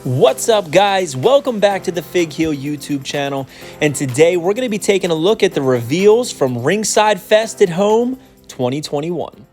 What's up, guys? Welcome back to the Fig Heel YouTube channel, and today we're going to be taking a look at the reveals from Ringside Fest at Home 2021.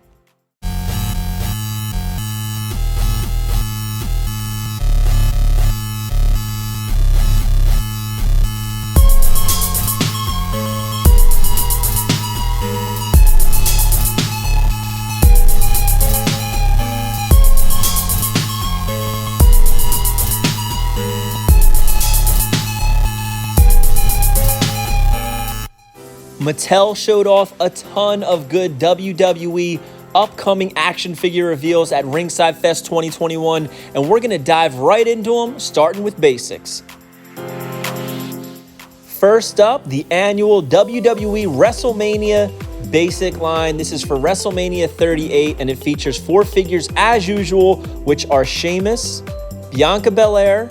Mattel showed off a ton of good WWE upcoming action figure reveals at Ringside Fest 2021, and we're going to dive right into them, starting with basics. First up, the annual WWE WrestleMania basic line. This is for WrestleMania 38, and it features 4 figures as usual, which are Sheamus, Bianca Belair,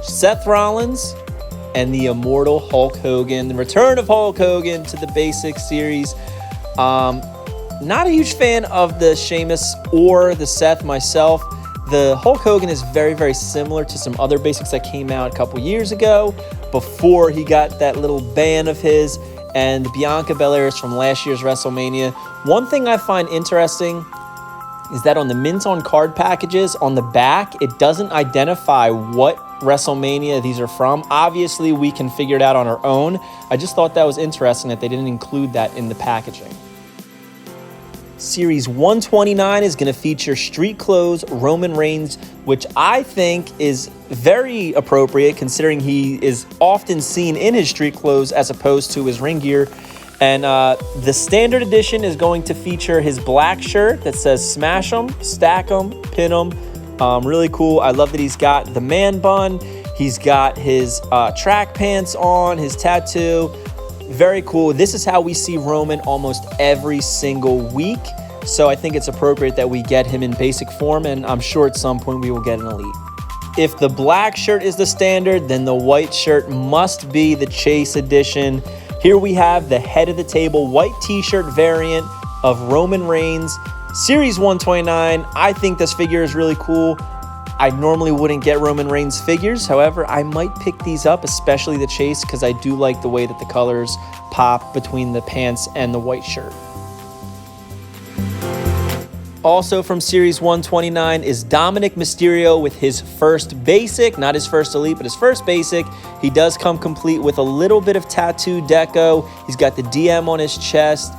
Seth Rollins, and the immortal Hulk Hogan. The return of Hulk Hogan to the basic series. Not a huge fan of the Sheamus or the Seth myself. The Hulk Hogan is very, very similar to some other basics that came out a couple years ago before he got that little ban of his. And Bianca Belair is from last year's WrestleMania. One thing I find interesting is that on the mint on card packages on the back, it doesn't identify what WrestleMania these are from. Obviously, we can figure it out on our own. I just thought that was interesting that they didn't include that in the packaging. Series 129 is going to feature street clothes Roman Reigns, which I think is very appropriate considering he is often seen in his street clothes as opposed to his ring gear. And the standard edition is going to feature his black shirt that says smash 'em, stack 'em, pin 'em. Really cool. I love that he's got the man bun. He's got his track pants on, his tattoo. Very cool. This is how we see Roman almost every single week. So I think it's appropriate that we get him in basic form, and I'm sure at some point we will get an elite. If the black shirt is the standard, then the white shirt must be the Chase edition. Here we have the head of the table white t-shirt variant of Roman Reigns. Series 129, I think this figure is really cool. I normally wouldn't get Roman Reigns figures. However, I might pick these up, especially the Chase, because I do like the way that the colors pop between the pants and the white shirt. Also from Series 129 is Dominik Mysterio with his first basic, not his first elite, but his first basic. He does come complete with a little bit of tattoo deco. He's got the DM on his chest.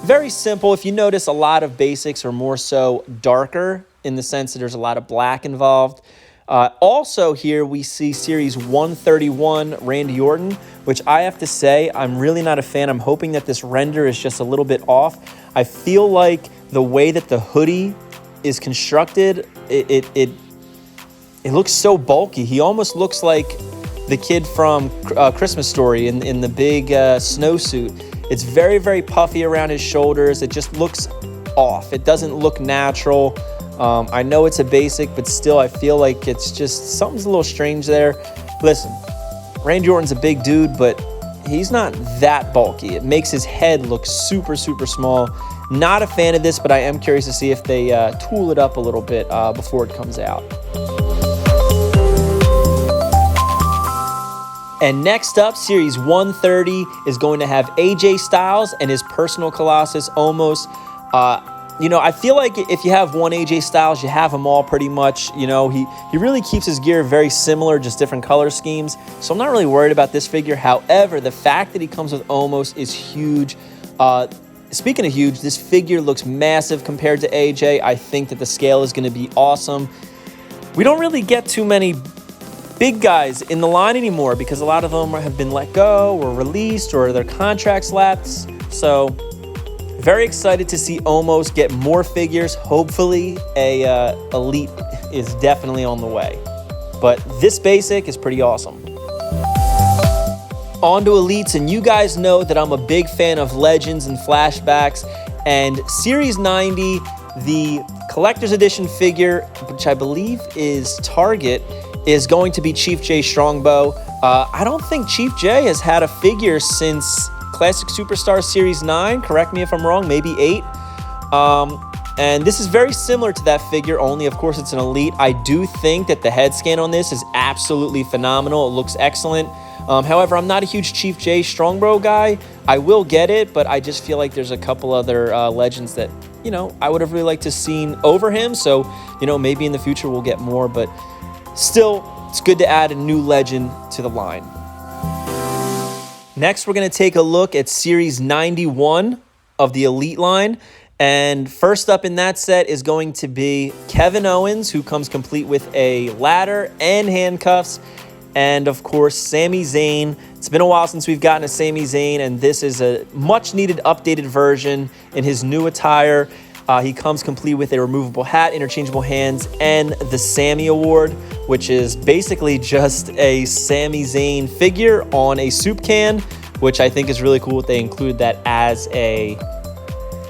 Very simple. If you notice, a lot of basics are more so darker in the sense that there's a lot of black involved. Also here we see Series 131 Randy Orton, which I have to say I'm really not a fan. I'm hoping that this render is just a little bit off. I feel like the way that the hoodie is constructed, it looks so bulky. He almost looks like the kid from Christmas Story in the big snowsuit. It's very, very puffy around his shoulders. It just looks off. It doesn't look natural. I know it's a basic, but still I feel like it's just something's a little strange there. Listen, Randy Orton's a big dude, but he's not that bulky. It makes his head look super, super small. Not a fan of this, but I am curious to see if they tool it up a little bit before it comes out. And next up, Series 130 is going to have AJ Styles and his personal Colossus Omos. I feel like if you have one AJ Styles, you have them all pretty much. You know, he really keeps his gear very similar, just different color schemes. So I'm not really worried about this figure. However, the fact that he comes with Omos is huge. Speaking of huge, this figure looks massive compared to AJ. I think that the scale is going to be awesome. We don't really get too many big guys in the line anymore because a lot of them have been let go or released or their contracts lapsed. So very excited to see Omos get more figures. Hopefully a elite is definitely on the way. But this basic is pretty awesome. On to elites, and you guys know that I'm a big fan of legends and flashbacks. And Series 90, the collector's edition figure, which I believe is Target, is going to be Chief J Strongbow. I don't think Chief J has had a figure since Classic Superstar Series 9. Correct me if I'm wrong, maybe 8. And this is very similar to that figure, only of course it's an Elite. I do think that the head scan on this is absolutely phenomenal. It looks excellent. However, I'm not a huge Chief J Strongbow guy. I will get it, but I just feel like there's a couple other legends that, you know, I would have really liked to seen over him. So, you know, maybe in the future we'll get more, but still, it's good to add a new legend to the line. Next, we're going to take a look at Series 91 of the Elite line. And first up in that set is going to be Kevin Owens, who comes complete with a ladder and handcuffs. And of course, Sami Zayn. It's been a while since we've gotten a Sami Zayn, and this is a much needed updated version in his new attire. He comes complete with a removable hat, interchangeable hands, and the Sami Award, which is basically just a Sami Zayn figure on a soup can, which I think is really cool that they include that as a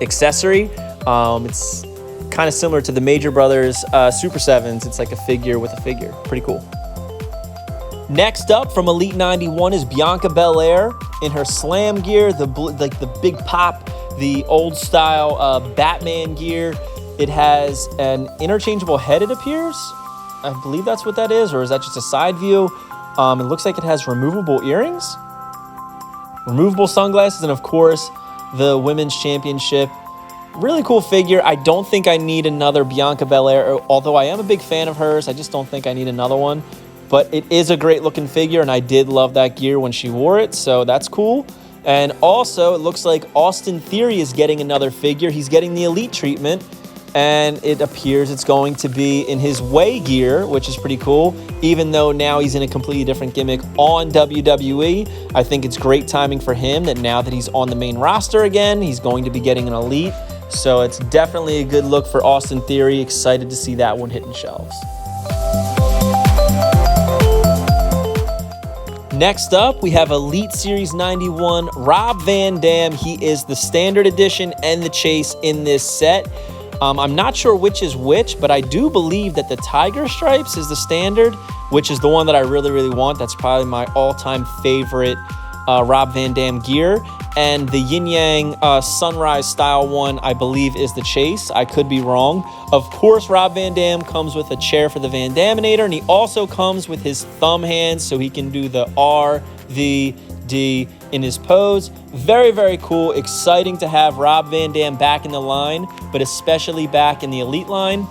accessory. It's kind of similar to the Major Brothers Super 7s. It's like a figure with a figure. Pretty cool. Next up from Elite 91 is Bianca Belair in her slam gear, the big pop, the old style Batman gear. It has an interchangeable head, it appears. I believe that's what that is, or is that just a side view? It looks like it has removable earrings, removable sunglasses, and of course, the Women's Championship. Really cool figure. I don't think I need another Bianca Belair, although I am a big fan of hers. I just don't think I need another one. But it is a great looking figure, and I did love that gear when she wore it, so that's cool. And also, it looks like Austin Theory is getting another figure. He's getting the Elite treatment, and it appears it's going to be in his Way gear, which is pretty cool, even though now he's in a completely different gimmick on WWE. I think it's great timing for him that now that he's on the main roster again, he's going to be getting an Elite. So it's definitely a good look for Austin Theory. Excited to see that one hitting shelves. Next up, we have Elite Series 91, Rob Van Dam. He is the Standard Edition and the Chase in this set. I'm not sure which is which, but I do believe that the Tiger Stripes is the Standard, which is the one that I really, really want. That's probably my all-time favorite Rob Van Dam gear. And the Yin Yang Sunrise style one, I believe, is the Chase. I could be wrong. Of course, Rob Van Dam comes with a chair for the Van Daminator, and he also comes with his thumb hands so he can do the R, V, D in his pose. Very, very cool. Exciting to have Rob Van Dam back in the line, but especially back in the Elite line.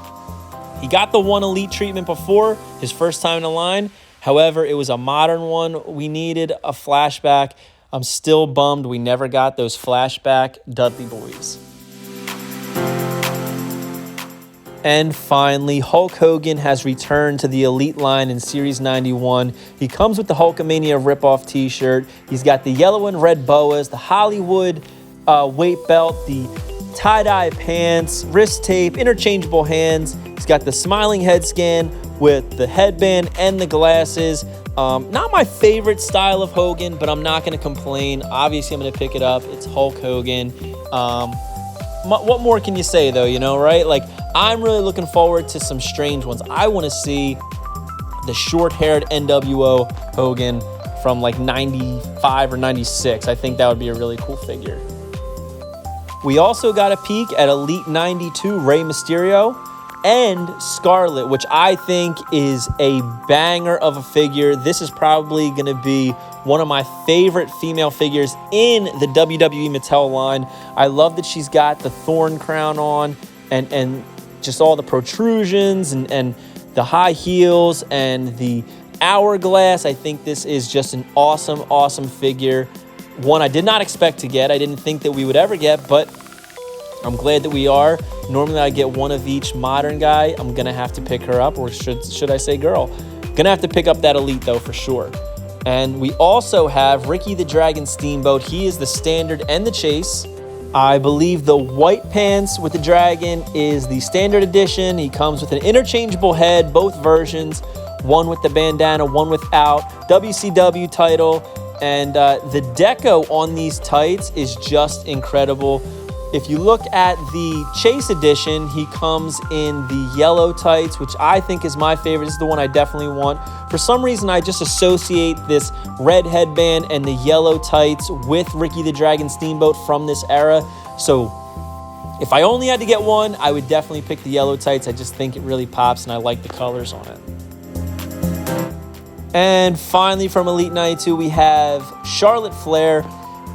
He got the one Elite treatment before, his first time in the line. However, it was a modern one. We needed a flashback. I'm still bummed we never got those flashback Dudley Boys. And finally, Hulk Hogan has returned to the Elite line in Series 91. He comes with the Hulkamania ripoff t-shirt. He's got the yellow and red boas, the Hollywood weight belt, the tie-dye pants, wrist tape, interchangeable hands. He's got the smiling head scan with the headband and the glasses. Not my favorite style of Hogan, but I'm not going to complain. Obviously, I'm going to pick it up. It's Hulk Hogan. What more can you say, though, you know, right? Like, I'm really looking forward to some strange ones. I want to see the short-haired NWO Hogan from, like, 95 or 96. I think that would be a really cool figure. We also got a peek at Elite 92 Rey Mysterio and Scarlett, which I think is a banger of a figure. This is probably going to be one of my favorite female figures in the WWE Mattel line. I love that she's got the thorn crown on and just all the protrusions and the high heels and the hourglass. I think this is just an awesome, awesome figure. One I did not expect to get. I didn't think that we would ever get, but I'm glad that we are. Normally I get one of each modern guy. I'm going to have to pick her up, or should I say girl? Going to have to pick up that Elite, though, for sure. And we also have Ricky the Dragon Steamboat. He is the Standard and the Chase. I believe the white pants with the dragon is the Standard Edition. He comes with an interchangeable head, both versions. One with the bandana, one without. WCW title. And the deco on these tights is just incredible. If you look at the Chase Edition, he comes in the yellow tights, which I think is my favorite. This is the one I definitely want. For some reason, I just associate this red headband and the yellow tights with Ricky the Dragon Steamboat from this era. So If I only had to get one, I would definitely pick the yellow tights. I just think it really pops and I like the colors on it. And finally from Elite 92, we have Charlotte Flair.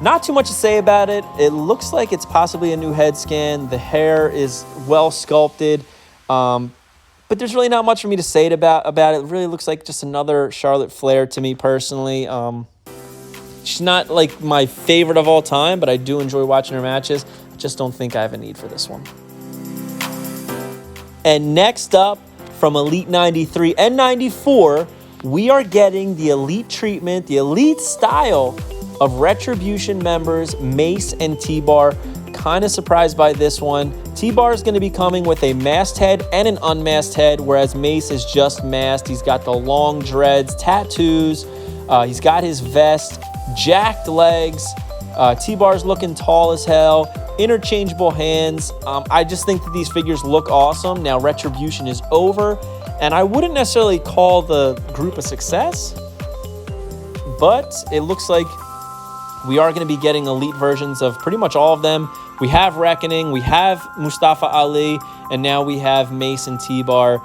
Not too much to say about it. It looks like it's possibly a new head scan. The hair is well sculpted. But there's really not much for me to say about it. It really looks like just another Charlotte Flair to me personally. She's not like my favorite of all time, but I do enjoy watching her matches. I just don't think I have a need for this one. And next up, from Elite 93 and 94, we are getting the Elite treatment, the Elite style of Retribution members, Mace and T-Bar. Kind of surprised by this one. T-Bar is going to be coming with a masked head and an unmasked head, whereas Mace is just masked. He's got the long dreads, tattoos. He's got his vest, jacked legs. T-Bar's looking tall as hell. Interchangeable hands. I just think that these figures look awesome. Now Retribution is over, and I wouldn't necessarily call the group a success, but it looks like we are going to be getting Elite versions of pretty much all of them. We have Reckoning, we have Mustafa Ali, and now we have Mace and T-Bar,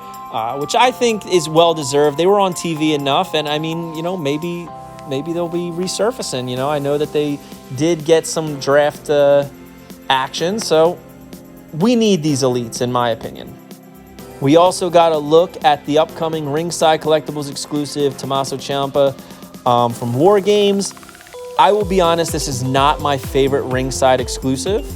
which I think is well-deserved. They were on TV enough, and I mean, you know, maybe they'll be resurfacing. You know, I know that they did get some draft action, so we need these Elites, in my opinion. We also got a look at the upcoming Ringside Collectibles exclusive Tommaso Ciampa from War Games. I will be honest, this is not my favorite Ringside exclusive.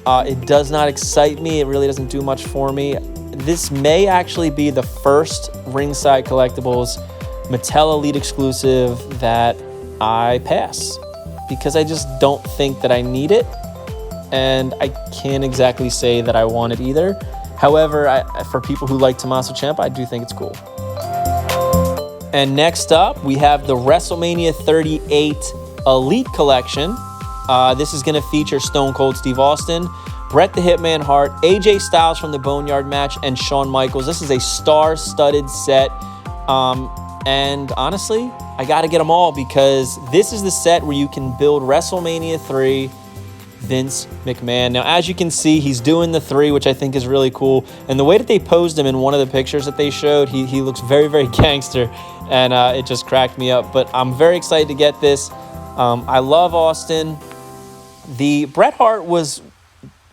It does not excite me. It really doesn't do much for me. This may actually be the first Ringside Collectibles Mattel Elite exclusive that I pass, because I just don't think that I need it, and I can't exactly say that I want it either. However, for people who like Tommaso Ciampa, I do think it's cool. And next up, we have the WrestleMania 38 Elite Collection. This is going to feature Stone Cold Steve Austin, Bret the Hitman Hart, AJ Styles from the Boneyard match, and Shawn Michaels. This is a star-studded set. And honestly, I got to get them all, because this is the set where you can build WrestleMania 3 Vince McMahon. Now, as you can see, he's doing the 3, which I think is really cool. And the way that they posed him in one of the pictures that they showed, he looks very, very gangster, and it just cracked me up. But I'm very excited to get this. I love Austin. The Bret Hart was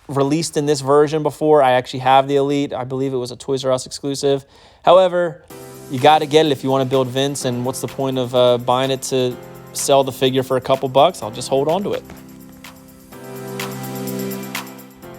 released in this version before. I actually have the Elite. I believe it was a Toys R Us exclusive. However, you got to get it if you want to build Vince, and what's the point of buying it to sell the figure for a couple bucks? I'll just hold on to it.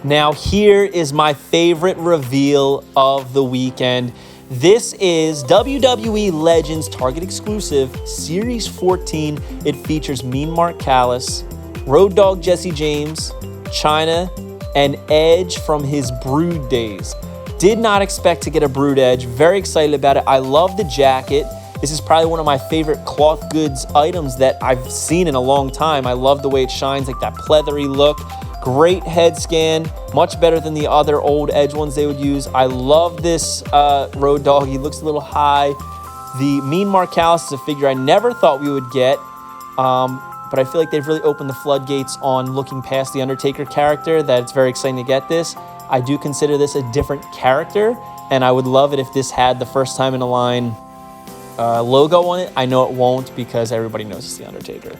Now, here is my favorite reveal of the weekend. This is WWE Legends Target exclusive Series 14. It features Mean Mark Callis, Road Dogg Jesse James, Chyna, and Edge from his Brood days. Did not expect to get a Brood Edge. Very excited about it. I love the jacket. This is probably one of my favorite cloth goods items that I've seen in a long time. I love the way it shines, like that pleathery look. Great head scan, much better than the other old Edge ones they would use. I love this Road Dogg. He looks a little high. The Mean Mark Callis is a figure I never thought we would get, but I feel like they've really opened the floodgates on looking past the Undertaker character, that it's very exciting to get this. I do consider this a different character, and I would love it if this had the First Time in a Line logo on it. I know it won't, because everybody knows it's the Undertaker,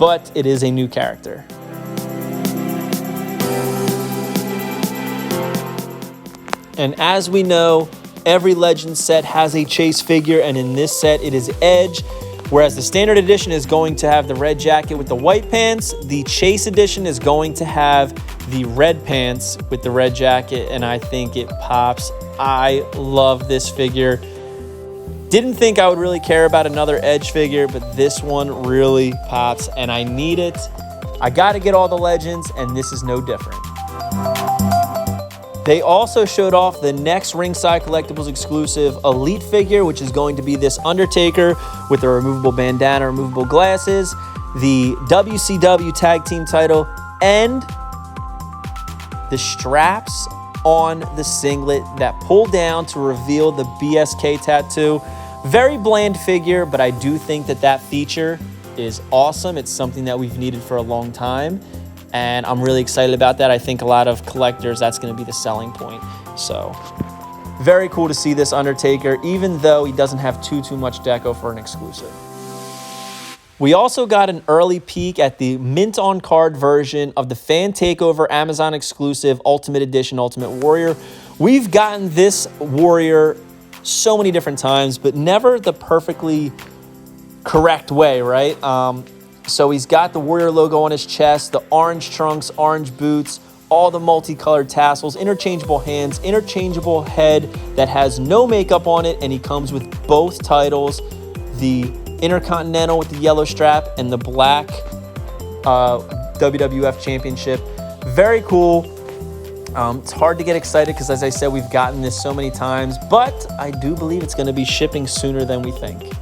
but it is a new character. And as we know, every Legend set has a Chase figure, and in this set it is Edge. Whereas the Standard Edition is going to have the red jacket with the white pants, the Chase Edition is going to have the red pants with the red jacket, and I think it pops. I love this figure. Didn't think I would really care about another Edge figure, but this one really pops, and I need it. I got to get all the Legends, and this is no different. They also showed off the next Ringside Collectibles exclusive Elite figure, which is going to be this Undertaker with the removable bandana, removable glasses, the WCW Tag Team title, and the straps on the singlet that pull down to reveal the BSK tattoo. Very bland figure, but I do think that that feature is awesome. It's something that we've needed for a long time. and I'm really excited about that. I think a lot of collectors, that's going to be the selling point. So very cool to see this Undertaker, even though he doesn't have too much deco for an exclusive. We also got an early peek at the mint on card version of the Fan Takeover Amazon exclusive Ultimate Edition Ultimate Warrior. We've gotten this Warrior so many different times, but never the perfectly correct way, right? So he's got the Warrior logo on his chest, the orange trunks, orange boots, all the multicolored tassels, interchangeable hands, interchangeable head that has no makeup on it, and he comes with both titles, the Intercontinental with the yellow strap and the black WWF Championship. Very cool. It's hard to get excited because, as I said, we've gotten this so many times, but I do believe it's going to be shipping sooner than we think.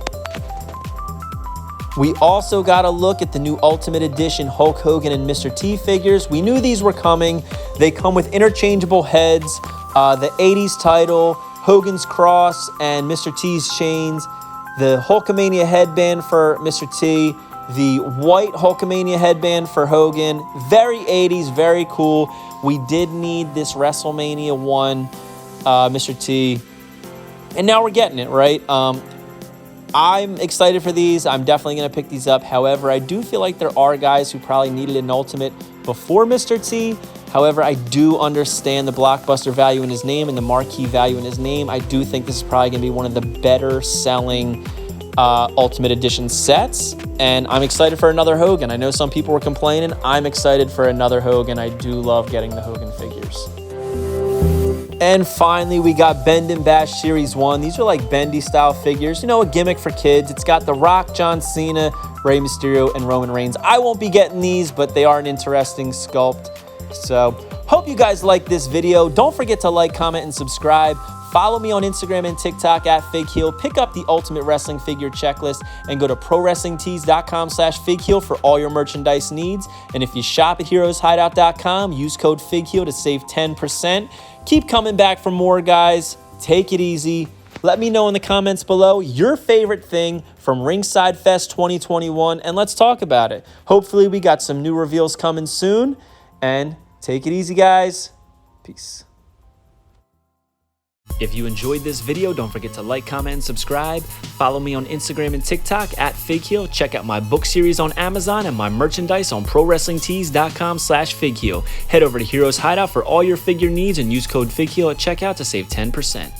We also got a look at the new Ultimate Edition Hulk Hogan and Mr. T figures. We knew these were coming. They come with interchangeable heads, the 80s title, Hogan's cross, and Mr. T's chains, the Hulkamania headband for Mr. T, the white Hulkamania headband for Hogan. Very 80s, very cool. We did need this WrestleMania 1 Mr. T, and now we're getting it, right? I'm excited for these. I'm definitely going to pick these up. However, I do feel like there are guys who probably needed an Ultimate before Mr. T. However, I do understand the blockbuster value in his name and the marquee value in his name. I do think this is probably going to be one of the better selling Ultimate Edition sets. And I'm excited for another Hogan. I know some people were complaining. I'm excited for another Hogan. I do love getting the Hogan figures. And finally, we got Bend and Bash Series 1. These are like bendy style figures, you know, a gimmick for kids. It's got The Rock, John Cena, Rey Mysterio, and Roman Reigns. I won't be getting these, but they are an interesting sculpt. So, hope you guys like this video. Don't forget to like, comment, and subscribe. Follow me on Instagram and TikTok at FigHeal. Pick up the Ultimate Wrestling Figure Checklist and go to ProWrestlingTees.com/FigHeal for all your merchandise needs. And if you shop at HeroesHideout.com, use code FigHeal to save 10%. Keep coming back for more, guys. Take it easy. Let me know in the comments below your favorite thing from Ringside Fest 2021, and let's talk about it. Hopefully, we got some new reveals coming soon. And take it easy, guys. Peace. If you enjoyed this video, don't forget to like, comment, and subscribe. Follow me on Instagram and TikTok at FigHeal. Check out my book series on Amazon and my merchandise on ProWrestlingTees.com/FigHeal. Head over to Heroes Hideout for all your figure needs and use code FigHeal at checkout to save 10%.